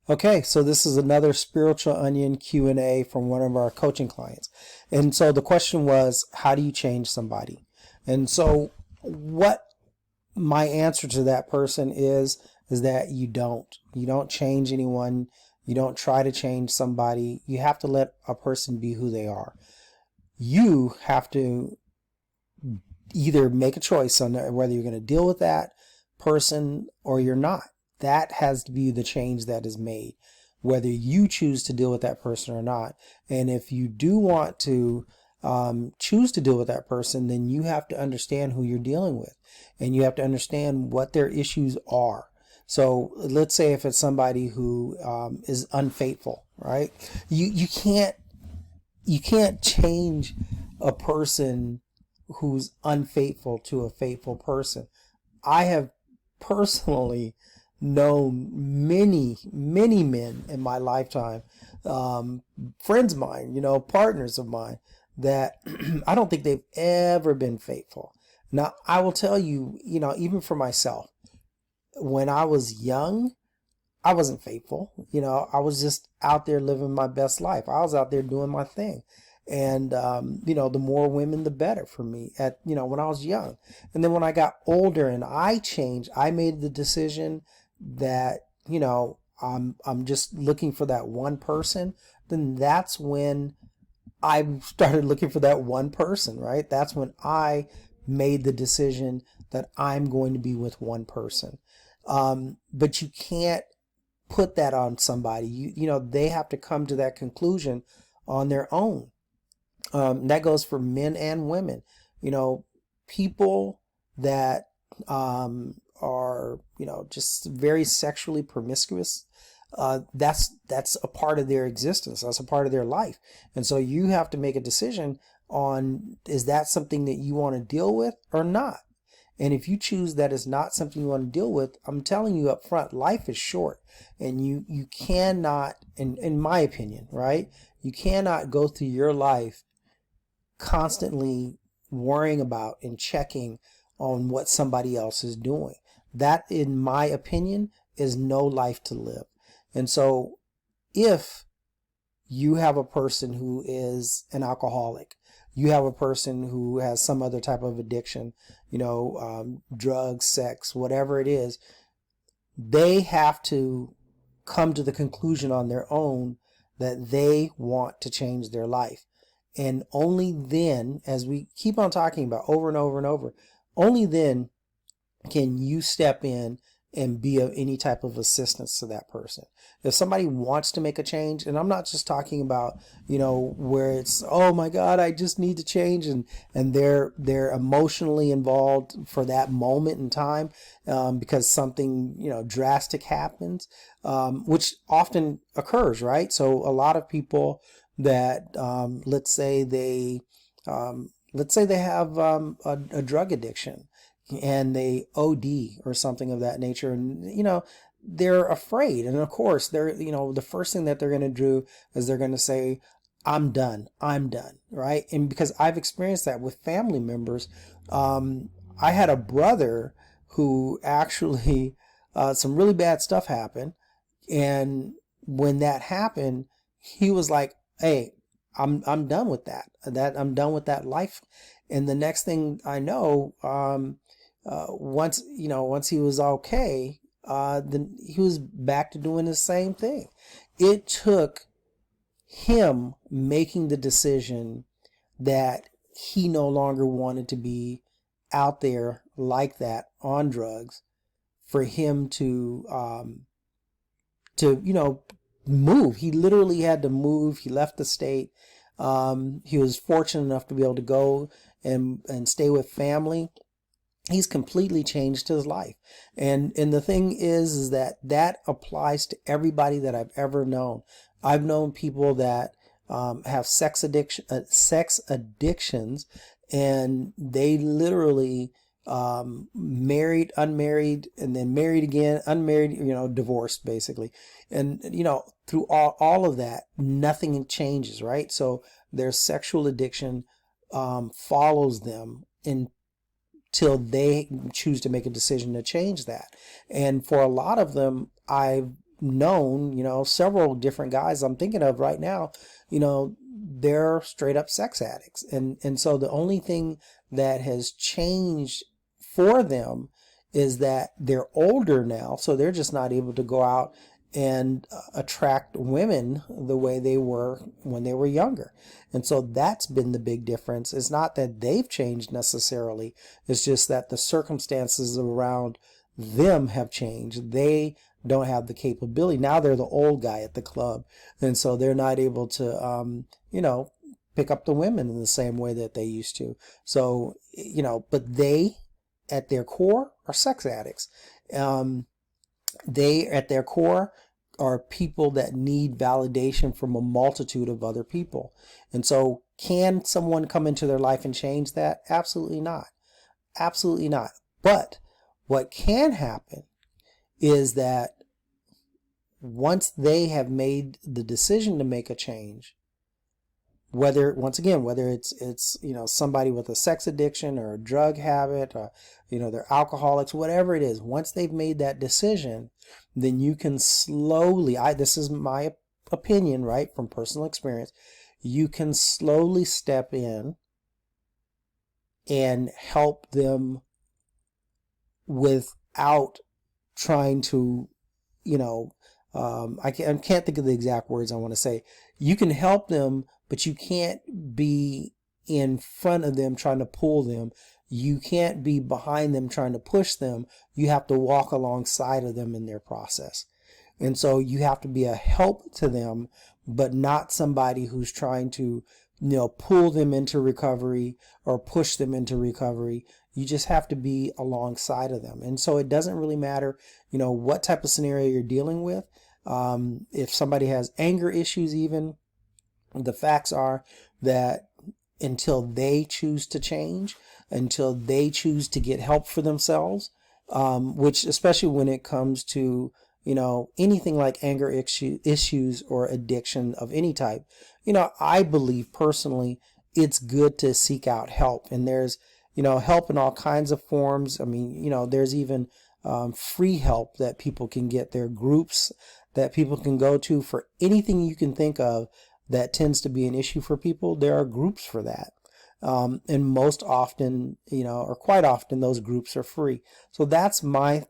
Okay, so this is another Spiritual Onion Q&A from one of our coaching clients. And so the question was, how do you change somebody? And so what my answer to that person is that you don't. You don't change anyone. You don't try to change somebody. You have to let a person be who they are. You have to either make a choice on whether you're going to deal with that person or you're not. That has to be the change that is made, whether you choose to deal with that person or not. And if you do want to choose to deal with that person, then you have to understand who you're dealing with, and you have to understand what their issues are. So let's say if it's somebody who is unfaithful, right? You can't change a person who's unfaithful to a faithful person. I have personally known many men in my lifetime, friends of mine, partners of mine, that I don't think they've ever been faithful. Now, I will tell you, even for myself, when I was young, I wasn't faithful. I was just out there living my best life. I was out there doing my thing. And, the more women, the better for me when I was young. And then when I got older and I changed, I made the decision that, I'm just looking for that one person. Then that's when I started looking for that one person, right? That's when I made the decision that I'm going to be with one person. But you can't put that on somebody. They have to come to that conclusion on their own. That goes for men and women. People that are just very sexually promiscuous. That's a part of their existence. That's a part of their life. And so you have to make a decision on, is that something that you want to deal with or not? And if you choose that is not something you want to deal with, I'm telling you up front, life is short. And you cannot, in my opinion, right? You cannot go through your life constantly worrying about and checking on what somebody else is doing. That, in my opinion, is no life to live. And so if you have a person who is an alcoholic, you have a person who has some other type of addiction, drugs, sex, whatever it is, they have to come to the conclusion on their own that they want to change their life. And only then, as we keep on talking about over and over and over, only then can you step in and be of any type of assistance to that person. If somebody wants to make a change, and I'm not just talking about, where it's, oh my God, I just need to change, and they're emotionally involved for that moment in time, because something, drastic happens, which often occurs, right? So a lot of people that, let's say they have a drug addiction, and they OD or something of that nature, and they're afraid, and of course they're the first thing that they're going to do is they're going to say, I'm done, right? And because I've experienced that with family members, I had a brother who actually some really bad stuff happened, and when that happened, he was like, hey, I'm done with that I'm done with that life. And the next thing I know, once he was okay, then he was back to doing the same thing. It took him making the decision that he no longer wanted to be out there like that on drugs for him to move. He literally had to move. He left the state. He was fortunate enough to be able to go and stay with family. He's completely changed his life. And the thing is that applies to everybody that I've ever known. I've known people that have sex addictions, and they literally married, unmarried, and then married again, unmarried, divorced basically. And, through all of that, nothing changes, right? So their sexual addiction follows them until they choose to make a decision to change that. And for a lot of them, I've known, several different guys I'm thinking of right now, they're straight up sex addicts. And so the only thing that has changed for them is that they're older now, so they're just not able to go out and attract women the way they were when they were younger. And so that's been the big difference. It's not that they've changed necessarily. It's just that the circumstances around them have changed. They don't have the capability. Now they're the old guy at the club. And so they're not able to, pick up the women in the same way that they used to. So, but they, at their core, are sex addicts. They, at their core, are people that need validation from a multitude of other people. And so can someone come into their life and change that? Absolutely not. Absolutely not. But what can happen is that once they have made the decision to make a change, whether it's somebody with a sex addiction or a drug habit, or they're alcoholics, whatever it is, once they've made that decision, then you can slowly, this is my opinion, right, from personal experience, you can slowly step in and help them without trying to, I can't think of the exact words I want to say. You can help them, but you can't be in front of them trying to pull them. You can't be behind them trying to push them. You have to walk alongside of them in their process. And so you have to be a help to them, but not somebody who's trying to, pull them into recovery or push them into recovery. You just have to be alongside of them. And so it doesn't really matter, what type of scenario you're dealing with. If somebody has anger issues even, the facts are that until they choose to change, until they choose to get help for themselves, which especially when it comes to, anything like anger issues or addiction of any type, I believe personally it's good to seek out help. And there's, help in all kinds of forms. I mean, there's even free help that people can get. There are groups that people can go to for anything you can think of that tends to be an issue for people. There are groups for that. And most often, or quite often, those groups are free. So that's my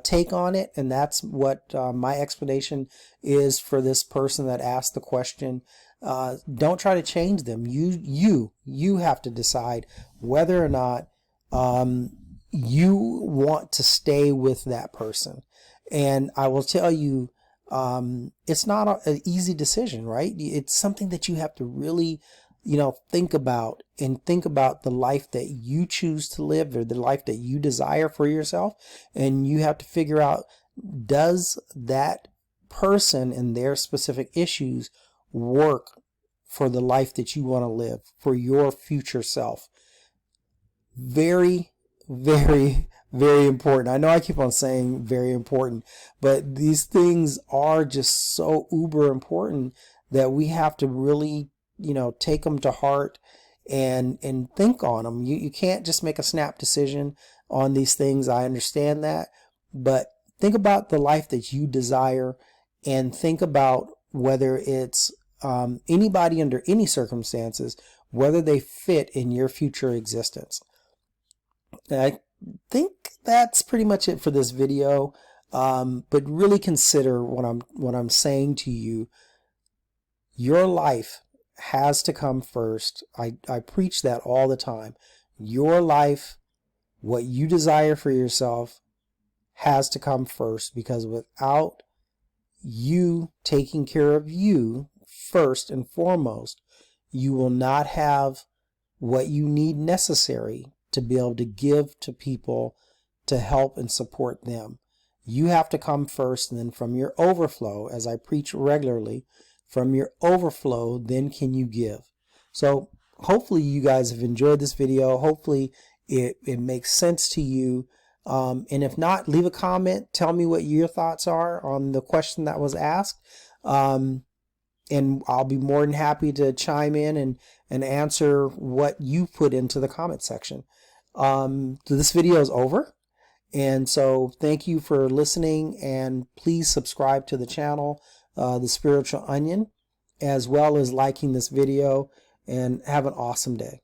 take on it. And that's what my explanation is for this person that asked the question. Don't try to change them. You have to decide whether or not you want to stay with that person. And I will tell you, it's not an easy decision, right? It's something that you have to really, think about, and think about the life that you choose to live, or the life that you desire for yourself. And you have to figure out, does that person and their specific issues work for the life that you want to live, for your future self? Very, very, very important. I know I keep on saying very important, but these things are just so uber important that we have to really, take them to heart and think on them. You can't just make a snap decision on these things. I understand that, but think about the life that you desire, and think about whether it's anybody under any circumstances, whether they fit in your future existence. I think that's pretty much it for this video. But really consider what I'm saying to you. Your life has to come first. I preach that all the time. Your life, what you desire for yourself, has to come first, because without you taking care of you first and foremost, you will not have what you need necessary to be able to give to people to help and support them. You have to come first, and then from your overflow, as I preach regularly, from your overflow, then can you give. So hopefully you guys have enjoyed this video. Hopefully it makes sense to you. And if not, leave a comment. Tell me what your thoughts are on the question that was asked. And I'll be more than happy to chime in and answer what you put into the comment section. So this video is over. And so thank you for listening, and please subscribe to the channel, The Spiritual Onion, as well as liking this video, and have an awesome day.